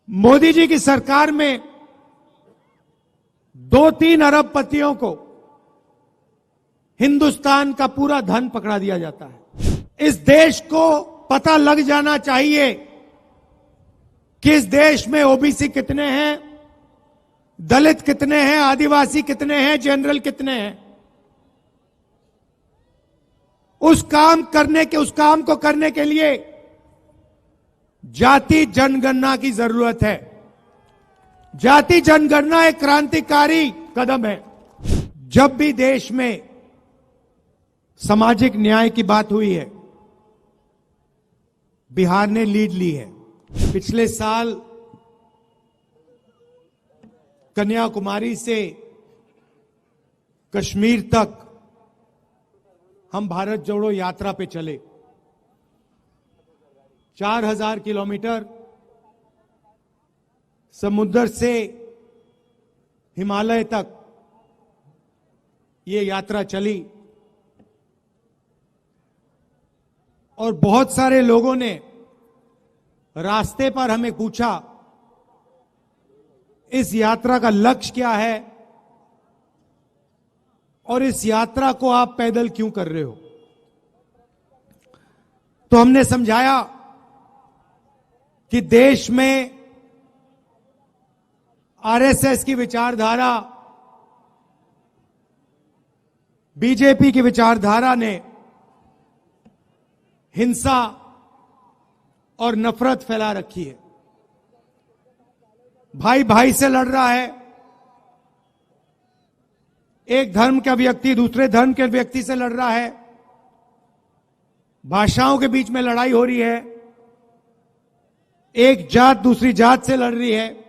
मोदी जी की सरकार में 2-3 अरबपतियों को हिंदुस्तान का पूरा धन पकड़ा दिया जाता है। इस देश को पता लग जाना चाहिए कि इस देश में ओबीसी कितने हैं, दलित कितने हैं, आदिवासी कितने हैं, जनरल कितने हैं। उस काम को करने के लिए जाति जनगणना की जरूरत है। जाति जनगणना एक क्रांतिकारी कदम है। जब भी देश में सामाजिक न्याय की बात हुई है, बिहार ने लीड ली है। पिछले साल कन्याकुमारी से कश्मीर तक हम भारत जोड़ो यात्रा पे चले। 4000 किलोमीटर समुद्र से हिमालय तक ये यात्रा चली और बहुत सारे लोगों ने रास्ते पर हमें पूछा, इस यात्रा का लक्ष्य क्या है और इस यात्रा को आप पैदल क्यों कर रहे हो। तो हमने समझाया कि देश में आरएसएस की विचारधारा, बीजेपी की विचारधारा ने हिंसा और नफरत फैला रखी है। भाई भाई से लड़ रहा है। एक धर्म का व्यक्ति दूसरे धर्म के व्यक्ति से लड़ रहा है। भाषाओं के बीच में लड़ाई हो रही है। एक जात दूसरी जात से लड़ रही है।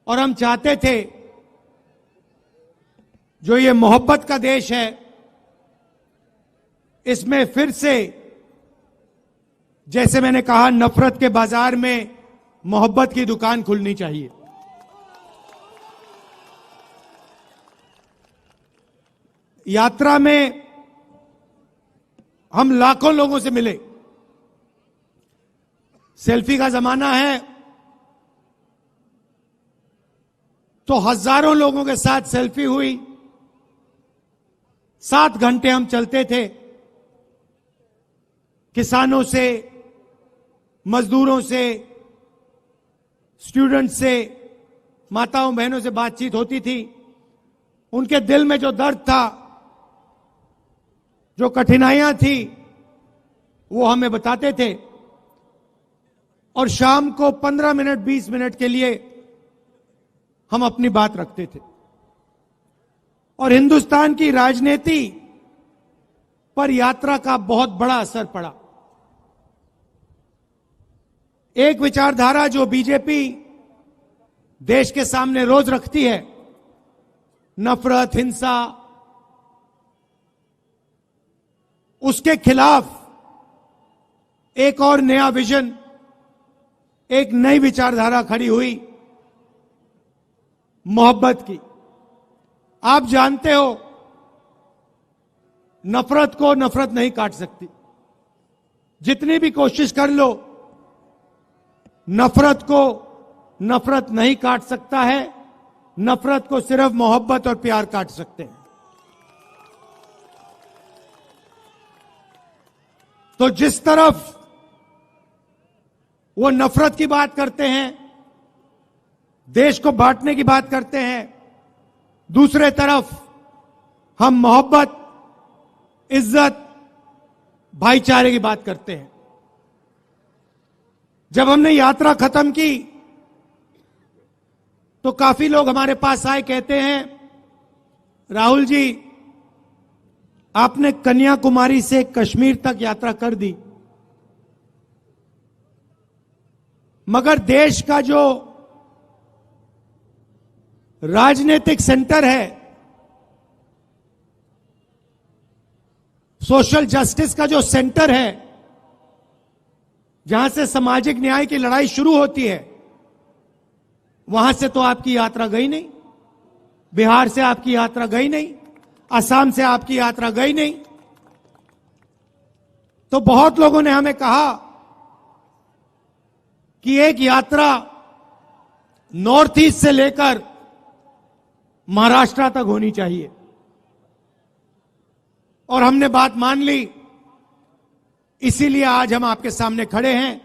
और हम चाहते थे जो ये मोहब्बत का देश है, इसमें फिर से, जैसे मैंने कहा, नफरत के बाजार में मोहब्बत की दुकान खुलनी चाहिए। यात्रा में हम लाखों लोगों से मिले। सेल्फी का जमाना है तो हजारों लोगों के साथ सेल्फी हुई। 7 घंटे हम चलते थे। किसानों से, मजदूरों से, स्टूडेंट से, माताओं बहनों से बातचीत होती थी। उनके दिल में जो दर्द था, जो कठिनाइयां थी, वो हमें बताते थे। और शाम को 15 मिनट 20 मिनट के लिए हम अपनी बात रखते थे। और हिंदुस्तान की राजनीति पर यात्रा का बहुत बड़ा असर पड़ा। एक विचारधारा जो बीजेपी देश के सामने रोज रखती है, नफरत, हिंसा, उसके खिलाफ एक और नया विजन, एक नई विचारधारा खड़ी हुई, मोहब्बत की। आप जानते हो, नफरत को नफरत नहीं काट सकती। जितनी भी कोशिश कर लो, नफरत को नफरत नहीं काट सकता है। नफरत को सिर्फ मोहब्बत और प्यार काट सकते हैं। तो जिस तरफ वो नफरत की बात करते हैं, देश को बांटने की बात करते हैं, दूसरे तरफ हम मोहब्बत, इज्जत, भाईचारे की बात करते हैं। जब हमने यात्रा खत्म की तो काफी लोग हमारे पास आए, कहते हैं, राहुल जी, आपने कन्याकुमारी से कश्मीर तक यात्रा कर दी, मगर देश का जो राजनीतिक सेंटर है, सोशल जस्टिस का जो सेंटर है, जहां से सामाजिक न्याय की लड़ाई शुरू होती है, वहां से तो आपकी यात्रा गई नहीं। बिहार से आपकी यात्रा गई नहीं। असम से आपकी यात्रा गई नहीं। तो बहुत लोगों ने हमें कहा कि एक यात्रा नॉर्थ ईस्ट से लेकर महाराष्ट्र तक होनी चाहिए। और हमने बात मान ली, इसीलिए आज हम आपके सामने खड़े हैं।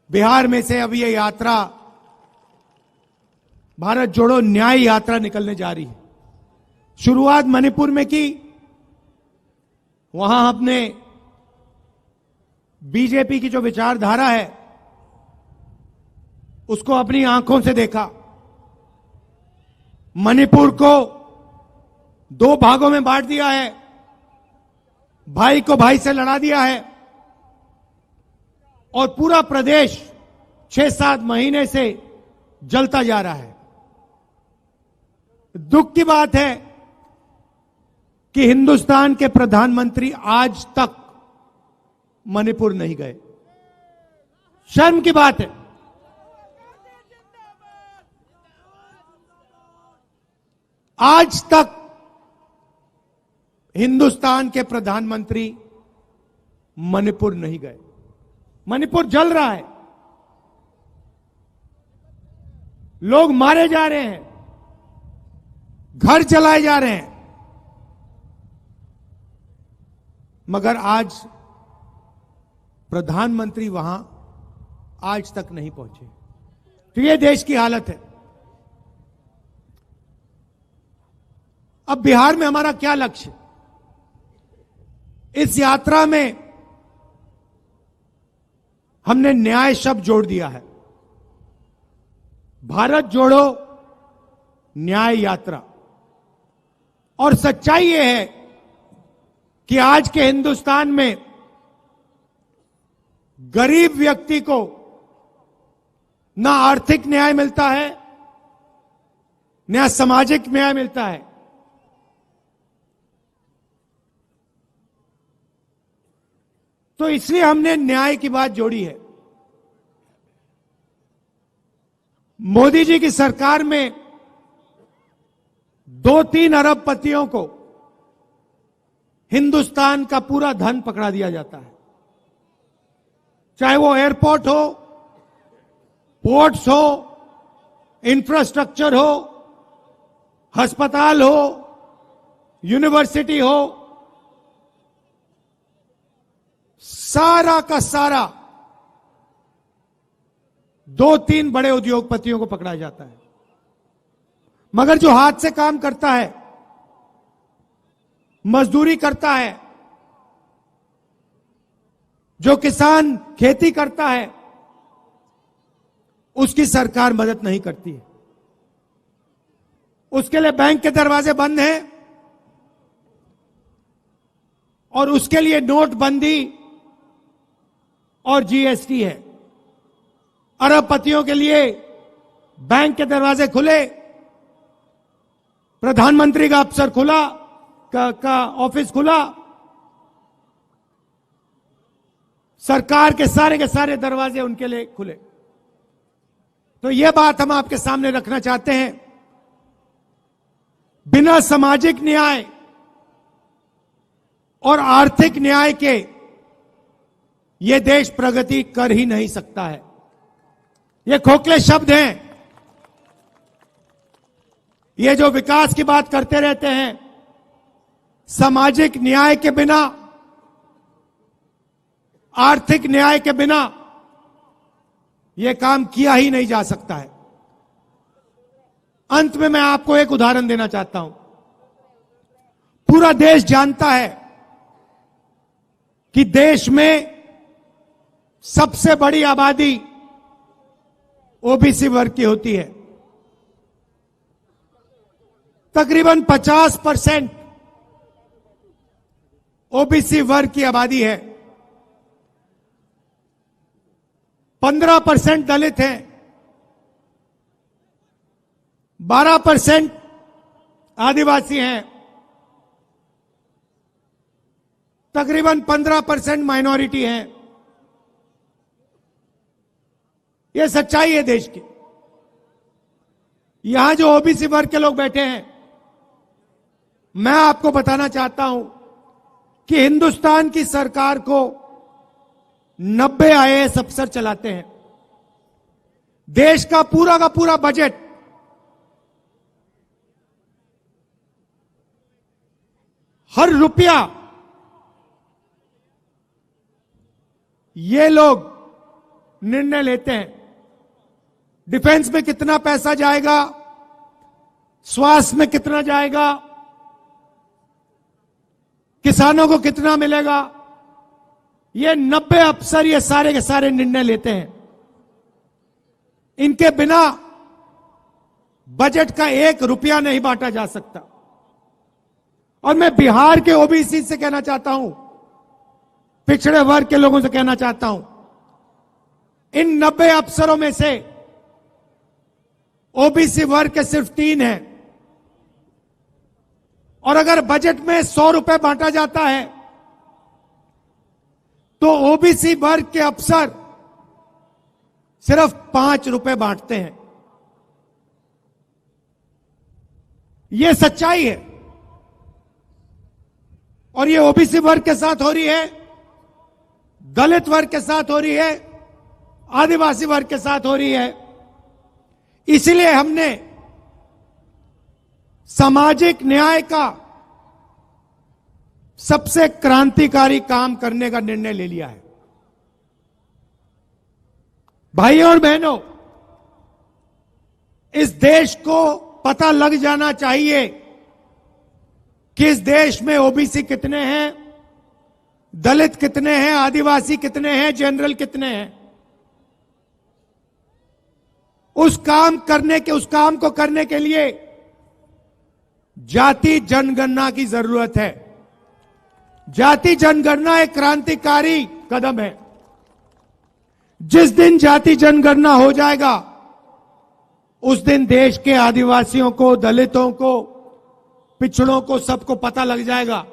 बिहार में से अब ये यात्रा, भारत जोड़ो न्याय यात्रा निकलने जा रही है। शुरुआत मणिपुर में की, वहां हमने बीजेपी की जो विचारधारा है उसको अपनी आंखों से देखा। मणिपुर को 2 भागों में बांट दिया है, भाई को भाई से लड़ा दिया है, और पूरा प्रदेश 6-7 महीने से जलता जा रहा है। दुख की बात है कि हिंदुस्तान के प्रधानमंत्री आज तक मणिपुर नहीं गए। शर्म की बात है। आज तक हिंदुस्तान के प्रधानमंत्री मणिपुर नहीं गए। मणिपुर जल रहा है, लोग मारे जा रहे हैं, घर जलाए जा रहे हैं, मगर आज प्रधानमंत्री वहां आज तक नहीं पहुंचे। तो ये देश की हालत है। अब बिहार में हमारा क्या लक्ष्य? इस यात्रा में हमने न्याय शब्द जोड़ दिया है। भारत जोड़ो न्याय यात्रा। और सच्चाई यह है कि आज के हिंदुस्तान में गरीब व्यक्ति को ना आर्थिक न्याय मिलता है, ना सामाजिक न्याय मिलता है। तो इसलिए हमने न्याय की बात जोड़ी है। मोदी जी की सरकार में 2-3 अरबपतियों को हिंदुस्तान का पूरा धन पकड़ा दिया जाता है, चाहे वो एयरपोर्ट हो, पोर्ट्स हो, इंफ्रास्ट्रक्चर हो, अस्पताल हो, यूनिवर्सिटी हो, सारा का सारा 2-3 बड़े उद्योगपतियों को पकड़ा जाता है। मगर जो हाथ से काम करता है, मजदूरी करता है, जो किसान खेती करता है, उसकी सरकार मदद नहीं करती है। उसके लिए बैंक के दरवाजे बंद हैं और उसके लिए नोटबंदी और जीएसटी है। अरबपतियों के लिए बैंक के दरवाजे खुले, प्रधानमंत्री का अफसर खुला, का ऑफिस खुला, सरकार के सारे दरवाजे उनके लिए खुले। तो यह बात हम आपके सामने रखना चाहते हैं। बिना सामाजिक न्याय और आर्थिक न्याय के यह देश प्रगति कर ही नहीं सकता है। ये खोखले शब्द हैं। ये जो विकास की बात करते रहते हैं, सामाजिक न्याय के बिना, आर्थिक न्याय के बिना यह काम किया ही नहीं जा सकता है। अंत में मैं आपको एक उदाहरण देना चाहता हूं। पूरा देश जानता है कि देश में सबसे बड़ी आबादी ओबीसी वर्ग की होती है। तकरीबन 50% ओबीसी वर्ग की आबादी है। 15% दलित हैं, 12% आदिवासी हैं, तकरीबन 15% माइनॉरिटी हैं। यह सच्चाई है देश की। यहां जो ओबीसी वर्ग के लोग बैठे हैं, मैं आपको बताना चाहता हूं कि हिंदुस्तान की सरकार को 90 आईएएस अफसर चलाते हैं। देश का पूरा बजट हर रुपया ये लोग निर्णय लेते हैं। डिफेंस में कितना पैसा जाएगा, स्वास्थ्य में कितना जाएगा, किसानों को कितना मिलेगा, ये 90 अफसर ये सारे के सारे निर्णय लेते हैं। इनके बिना बजट का 1 रुपया नहीं बांटा जा सकता। और मैं बिहार के ओबीसी से कहना चाहता हूं, पिछड़े वर्ग के लोगों से कहना चाहता हूं, इन 90 अफसरों में से ओबीसी वर्ग के सिर्फ 3 हैं। और अगर बजट में 100 रुपए बांटा जाता है तो ओबीसी वर्ग के अफसर सिर्फ 5 रुपए बांटते हैं। यह सच्चाई है। और ये ओबीसी वर्ग के साथ हो रही है, दलित वर्ग के साथ हो रही है, आदिवासी वर्ग के साथ हो रही है। इसलिए हमने सामाजिक न्याय का सबसे क्रांतिकारी काम करने का निर्णय ले लिया है। भाइयों और बहनों, इस देश को पता लग जाना चाहिए कि इस देश में ओबीसी कितने हैं, दलित कितने हैं, आदिवासी कितने हैं, जनरल कितने हैं। उस काम को करने के लिए जाति जनगणना की जरूरत है। जाति जनगणना एक क्रांतिकारी कदम है। जिस दिन जाति जनगणना हो जाएगा उस दिन देश के आदिवासियों को, दलितों को, पिछड़ों को, सबको पता लग जाएगा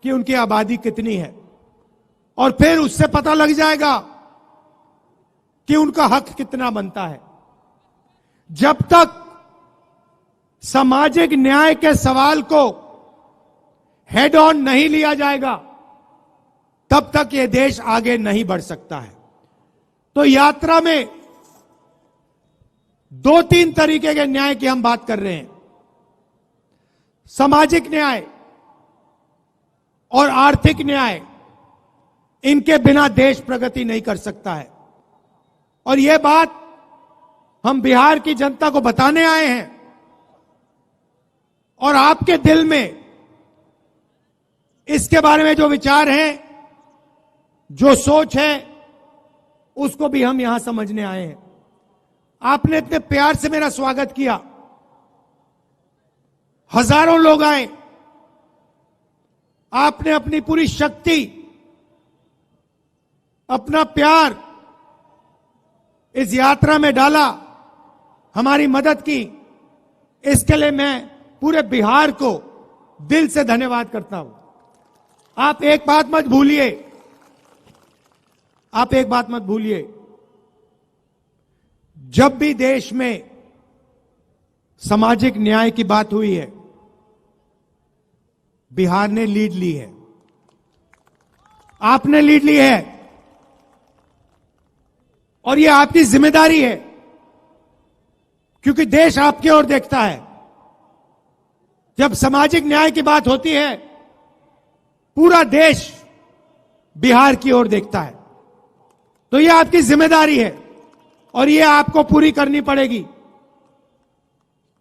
कि उनकी आबादी कितनी है। और फिर उससे पता लग जाएगा कि उनका हक कितना बनता है। जब तक सामाजिक न्याय के सवाल को हेड ऑन नहीं लिया जाएगा तब तक यह देश आगे नहीं बढ़ सकता है। तो यात्रा में 2-3 तरीके के न्याय की हम बात कर रहे हैं। सामाजिक न्याय और आर्थिक न्याय, इनके बिना देश प्रगति नहीं कर सकता है। और यह बात हम बिहार की जनता को बताने आए हैं। और आपके दिल में इसके बारे में जो विचार हैं, जो सोच है, उसको भी हम यहां समझने आए हैं। आपने इतने प्यार से मेरा स्वागत किया, हजारों लोग आए, आपने अपनी पूरी शक्ति, अपना प्यार इस यात्रा में डाला, हमारी मदद की। इसके लिए मैं पूरे बिहार को दिल से धन्यवाद करता हूं। आप एक बात मत भूलिए, जब भी देश में सामाजिक न्याय की बात हुई है, बिहार ने लीड ली है, आपने लीड ली है। और यह आपकी जिम्मेदारी है, क्योंकि देश आपकी ओर देखता है। जब सामाजिक न्याय की बात होती है, पूरा देश बिहार की ओर देखता है। तो यह आपकी जिम्मेदारी है और यह आपको पूरी करनी पड़ेगी।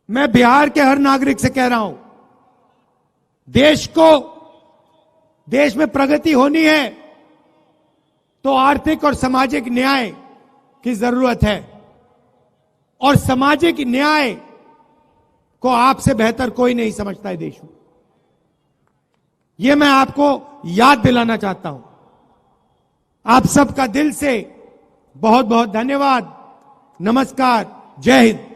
मैं बिहार के हर नागरिक से कह रहा हूं, देश में प्रगति होनी है तो आर्थिक और सामाजिक न्याय की जरूरत है। और सामाजिक न्याय को आपसे बेहतर कोई नहीं समझता है देश में। यह मैं आपको याद दिलाना चाहता हूं। आप सबका दिल से बहुत बहुत धन्यवाद। नमस्कार, जय हिंद।